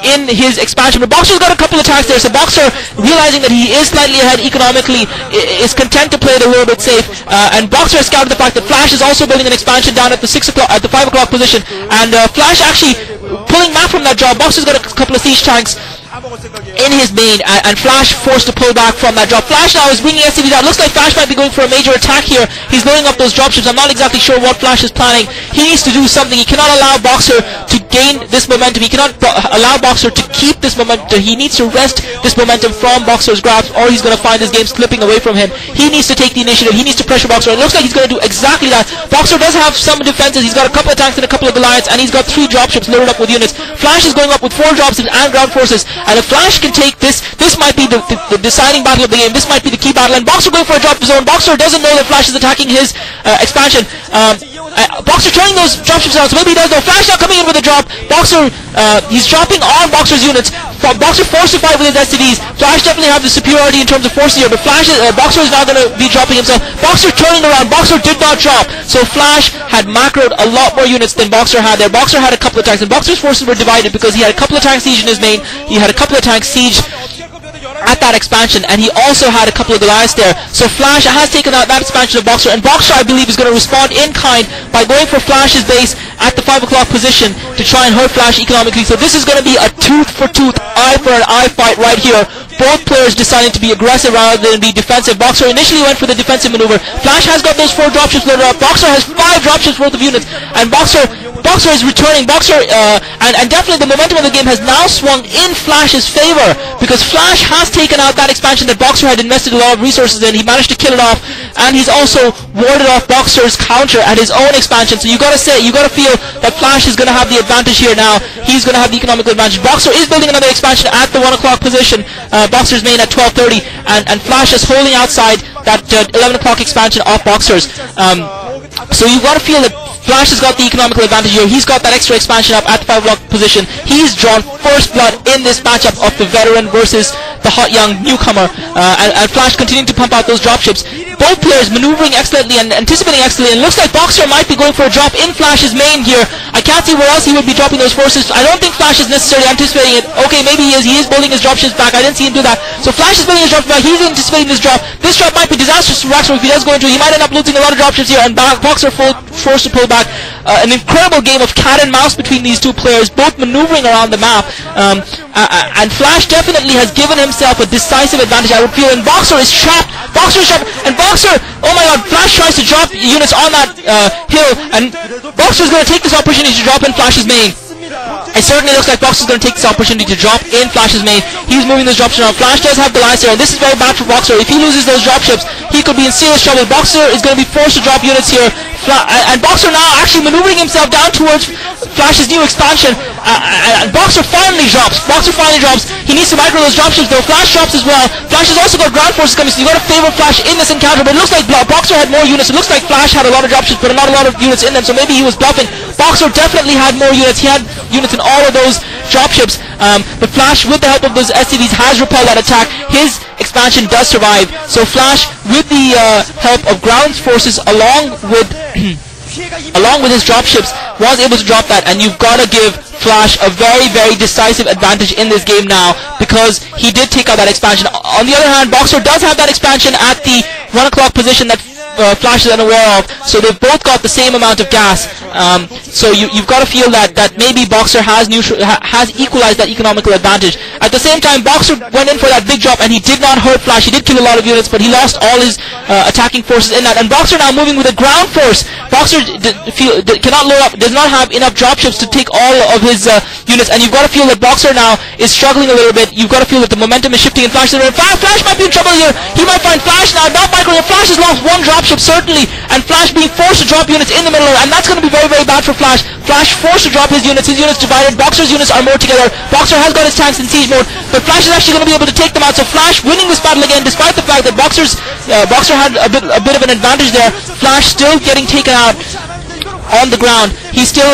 in his expansion. But Boxer's got a couple of attacks there, so Boxer, realizing that he is slightly ahead economically, is content to play it a little bit safe. And Boxer has scouted the fact that Flash is also building an expansion down at the 5 o'clock position, and Flash actually pulling back from that drop. Boxer's got a couple of siege tanks in his main, and Flash forced to pull back from that drop. Flash now is bringing SCVs out. Looks like Flash might be going for a major attack here. He's loading up those dropships. I'm not exactly sure what Flash is planning. He needs to do something. He cannot allow Boxer to gain this momentum. He cannot allow Boxer to keep this momentum. He needs to wrest this momentum from Boxer's grasp, or he's going to find his game slipping away from him. He needs to take the initiative. He needs to pressure Boxer. It looks like he's going to do exactly that. Boxer does have some defenses. He's got a couple of tanks and a couple of Goliaths, and he's got 3 dropships loaded up with units. Flash is going up with 4 dropships and ground forces, and if Flash can take this might be the deciding battle of the game. This might be the key battle, and Boxer going for a drop zone. Boxer doesn't know that Flash is attacking his expansion. Boxer turning those dropships out, so maybe he does know. Flash now coming in with a drop. Boxer, he's dropping on Boxer's units. Boxer forced to fight with his SCVs. Flash definitely have the superiority in terms of forces here, but Boxer is now going to be dropping himself. Boxer turning around. Boxer did not drop, so Flash had macroed a lot more units than Boxer had there. Boxer had a couple of tanks, and Boxer's forces were divided because he had a couple of tank siege in his main. He had a couple of tank siege at that expansion, and he also had a couple of Goliaths there. So Flash has taken out that expansion of Boxer, and Boxer, I believe, is going to respond in kind by going for Flash's base at the 5 o'clock position to try and hurt Flash economically. So this is going to be a tooth for tooth, eye for an eye fight right here. Both players deciding to be aggressive rather than be defensive. Boxer initially went for the defensive maneuver. Flash has got those 4 dropships loaded up. Boxer has 5 dropships worth of units, and Boxer is returning. Boxer, and definitely the momentum of the game has now swung in Flash's favor, because Flash has taken out that expansion that Boxer had invested a lot of resources in. He managed to kill it off, and he's also warded off Boxer's counter at his own expansion. So you gotta feel that Flash is gonna have the advantage here now. He's gonna have the economical advantage. Boxer is building another expansion at the 1 o'clock position. Boxer's main at 12:30, and Flash is holding outside that 11 o'clock expansion of Boxer's. So you've got to feel that Flash has got the economical advantage here. He's got that extra expansion up at the 5 o'clock position. He's drawn first blood in this matchup of the veteran versus the hot young newcomer, and Flash continuing to pump out those dropships. Both players maneuvering excellently and anticipating excellently, and looks like Boxer might be going for a drop in Flash's main here. I can't see where else he would be dropping those forces. I don't think Flash is necessarily anticipating it. Okay, maybe he is building his dropships back. I didn't see him do that. So Flash is building his dropships back. He's anticipating this drop. This drop might be disastrous for Raxor if he does go into it. He might end up losing a lot of dropships here, and Boxer forced to pull back. An incredible game of cat and mouse between these two players, both maneuvering around the map, and Flash definitely has given himself a decisive advantage, I would feel, and Boxer is trapped. Boxer is trapped, and Boxer, oh my god, Flash tries to drop units on that hill, and Boxer is going to take this opportunity to drop in Flash's main. It certainly looks like Boxer is going to take this opportunity to drop in Flash's main. He's moving those dropships around. Flash does have Goliath here, and this is very bad for Boxer. If he loses those dropships, he could be in serious trouble. Boxer is going to be forced to drop units here, and Boxer now actually maneuvering himself down towards Flash's new expansion, and Boxer finally drops. He needs to micro those dropships though. Flash drops as well. Flash has also got ground forces coming, so you got to favor Flash in this encounter, but it looks like Boxer had more units. It looks like Flash had a lot of dropships, but not a lot of units in them, so maybe he was bluffing. Boxer definitely had more units. He had units in all of those dropships, but Flash, with the help of those SCVs, has repelled that attack. His expansion does survive, so Flash, with the help of ground forces along with his dropships, was able to drop that, and you've got to give Flash a very, very decisive advantage in this game now, because he did take out that expansion. On the other hand, Boxer does have that expansion at the 1 o'clock position that Flash is unaware of, so they've both got the same amount of gas. So you've got to feel that maybe Boxer has equalized that economical advantage. At the same time, Boxer went in for that big drop, and he did not hurt Flash. He did kill a lot of units, but he lost all his attacking forces in that. And Boxer now moving with a ground force. Boxer cannot load up, does not have enough dropships to take all of his units, and you've got to feel that Boxer now is struggling a little bit. You've got to feel that the momentum is shifting in Flash's favor. Flash might be in trouble here. He might find Flash now, not micro. Flash has lost one dropship certainly, and Flash being forced to drop units in the middle, and that's going to be very, very bad for Flash. Flash forced to drop his units divided. Boxer's units are more together. Boxer has got his tanks in siege mode, but Flash is actually going to be able to take them out. So Flash winning this battle again, despite the fact that Boxer had a bit of an advantage there. Flash still getting taken out. on the ground. He's still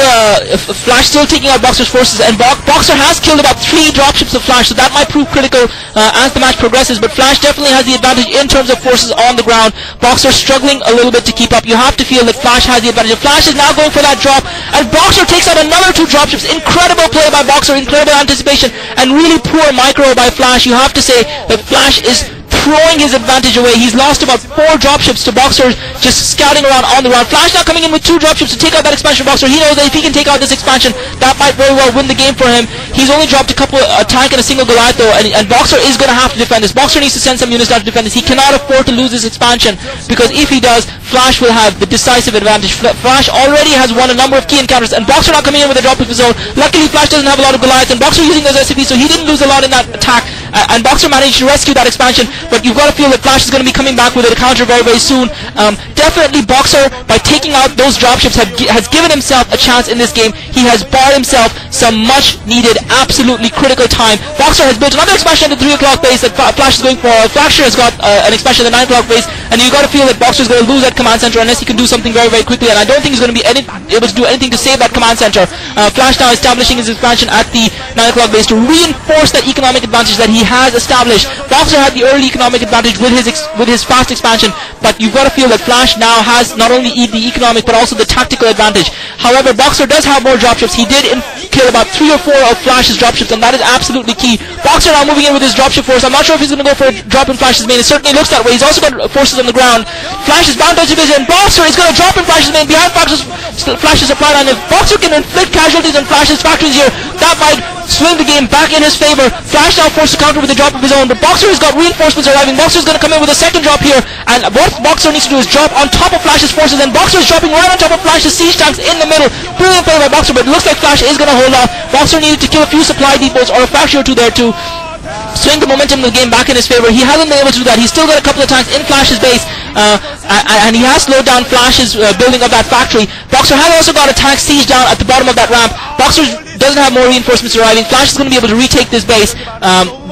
Flash still taking out Boxer's forces, and Boxer has killed about 3 dropships of Flash, so that might prove critical as the match progresses. But Flash definitely has the advantage in terms of forces on the ground. Boxer struggling a little bit to keep up. You have to feel that Flash has the advantage. Flash is now going for that drop, and Boxer takes out another 2 dropships. Incredible play by Boxer, incredible anticipation, and really poor micro by Flash. You have to say that Flash is throwing his advantage away. He's lost about 4 dropships to Boxer just scouting around on the ground. Flash now coming in with 2 dropships to take out that expansion. Boxer, he knows that if he can take out this expansion, that might very well win the game for him. He's only dropped a tank and a single Goliath though, and Boxer is going to have to defend this. Boxer needs to send some units down to defend this. He cannot afford to lose this expansion, because if he does, Flash will have the decisive advantage. Flash already has won a number of key encounters, and Boxer not coming in with a drop of his own. Luckily Flash doesn't have a lot of Goliaths, and Boxer using those SCPs, so he didn't lose a lot in that attack, and Boxer managed to rescue that expansion. But you've got to feel that Flash is going to be coming back with a counter very, very soon. Definitely Boxer, by taking out those dropships, has given himself a chance in this game. He has bought himself some much needed, absolutely critical time. Boxer has built another expansion at the 3 o'clock base that Flash is going for. Flasher has got an expansion at the 9 o'clock base, and you've got to feel that Boxer is going to lose that command center unless he can do something very, very quickly, and I don't think he's going to be able to do anything to save that command center. Flash now establishing his expansion at the 9 o'clock base to reinforce that economic advantage that he has established. Boxer had the early economic advantage with his fast expansion, but you've got to feel that Flash now has not only the economic but also the tactical advantage. However, Boxer does have more dropships. He did kill about 3 or 4 of Flash's dropships, and that is absolutely key. Boxer now moving in with his dropship force. I'm not sure if he's going to go for a drop in Flash's main. It certainly looks that way. He's also got forces on the ground. Flash is bound to division, and Boxer is going to drop in Flash's main behind Flash's supply line. If Boxer can inflict casualties on Flash's factories here, that might swing the game back in his favor. Flash now forced to counter with a drop of his own, but Boxer has got reinforcements arriving. Boxer is going to come in with a second drop here, and what Boxer needs to do is drop on top of Flash's forces, and Boxer is dropping right on top of Flash's siege tanks in the middle. Brilliant play by Boxer, but it looks like Flash is going to hold off. Boxer needed to kill a few supply depots or a factory or 2 there to swing the momentum of the game back in his favor. He hasn't been able to do that. He's still got a couple of tanks in Flash's base, and he has slowed down Flash's building of that factory. Boxer has also got a tank siege down at the bottom of that ramp. Boxer doesn't have more reinforcements arriving. Flash is going to be able to retake this base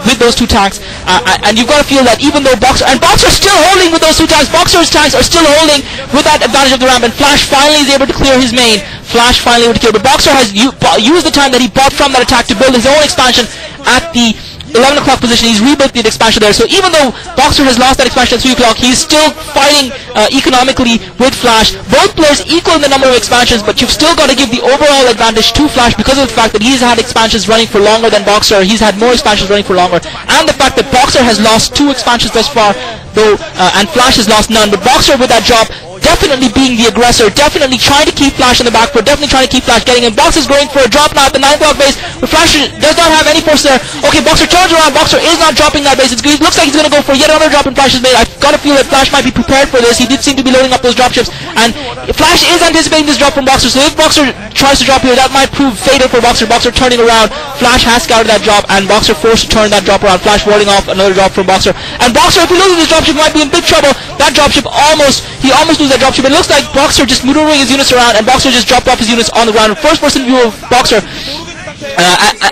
with those 2 tanks, and you've got to feel that even though Boxer's still holding with those 2 tanks, Boxer's tanks are still holding with that advantage of the ramp, and Flash finally is able to clear his main. Flash finally able to kill, but Boxer has used the time that he bought from that attack to build his own expansion at the 11 o'clock position. He's rebuilt the expansion there, so even though Boxer has lost that expansion at 3 o'clock, he's still fighting economically with Flash. Both players equal in the number of expansions, but you've still got to give the overall advantage to Flash because of the fact that he's had expansions running for longer than Boxer. He's had more expansions running for longer, and the fact that Boxer has lost 2 expansions thus far, though, and Flash has lost none. But Boxer with that drop, definitely being the aggressor, definitely trying to keep Flash in the back foot, definitely trying to keep Flash getting him. Boxer's going for a drop now at the 9 o'clock base, but Flash does not have any force there. Okay, Boxer turns around. Boxer is not dropping that base. It looks like he's going to go for yet another drop in Flash's base. I've got to feel that Flash might be prepared for this. He did seem to be loading up those dropships, and Flash is anticipating this drop from Boxer, so if Boxer tries to drop here, that might prove fatal for Boxer. Boxer turning around. Flash has scouted that drop, and Boxer forced to turn that drop around. Flash warding off another drop from Boxer, and Boxer, if he loses this dropship, might be in big trouble. That dropship he almost loses that dropship. It looks like Boxer just maneuvering his units around, and Boxer just dropped off his units on the ground. First person view of Boxer,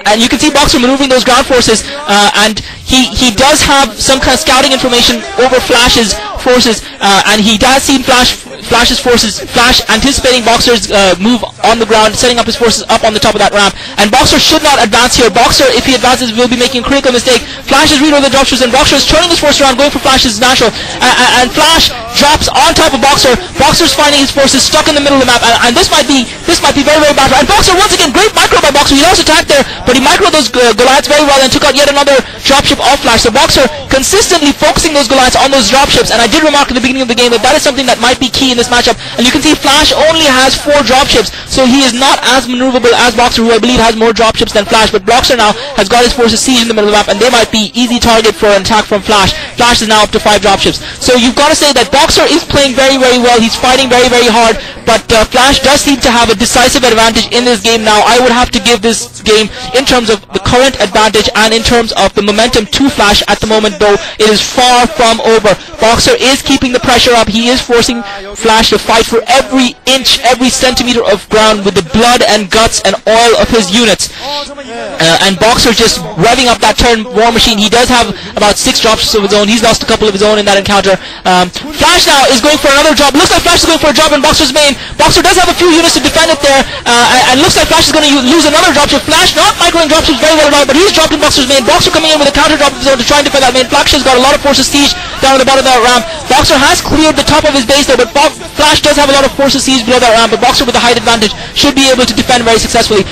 and you can see Boxer maneuvering those ground forces, and he does have some kind of scouting information over Flash's forces, and he does see Flash's forces. Flash anticipating Boxer's move on the ground, setting up his forces up on the top of that ramp, and Boxer should not advance here. Boxer, if he advances, will be making a critical mistake. Flash is reloading the dropships, and Boxer is turning his force around, going for Flash's natural, and Flash drops on top of Boxer. Boxer's finding his forces stuck in the middle of the map, and this might be very, very bad. And Boxer, once again, great micro by Boxer. He lost attack there, but he microed those Goliaths very well and took out yet another dropship off Flash. So Boxer consistently focusing those Goliaths on those dropships, and I did remark at the beginning of the game that is something that might be key in this matchup. And you can see Flash only has 4 dropships, so he is not as maneuverable as Boxer, who I believe has more dropships than Flash. But Boxer now has got his forces sieged in the middle of the map, and they might be easy target for an attack from Flash. Flash is now up to 5 dropships. So you've got to say that Boxer is playing very, very well. He's fighting very, very hard, but Flash does seem to have a decisive advantage in this game now. I would have to give this game, in terms of the current advantage and in terms of the momentum, to Flash at the moment, though it is far from over. Boxer is keeping the pressure up. He is forcing Flash to fight for every inch, every centimeter of ground with the blood and guts and oil of his units. And Boxer just revving up that turn war machine. He does have about 6 drops of his own. He's lost a couple of his own in that encounter. Flash now is going for another drop. Looks like Flash is going for a drop in Boxer's main. Boxer does have a few units to defend it there, and looks like Flash is going to lose another drop. So Flash not microing drops was very well done, but he's dropped in Boxer's main. Boxer coming in with a counter drop of his own to try and defend that main. Flash has got a lot of forces siege down at the bottom of that ramp. Boxer has cleared the top of his base though, but Flash does have a lot of forces siege below that ramp, but Boxer with a height advantage should be able to defend very successfully.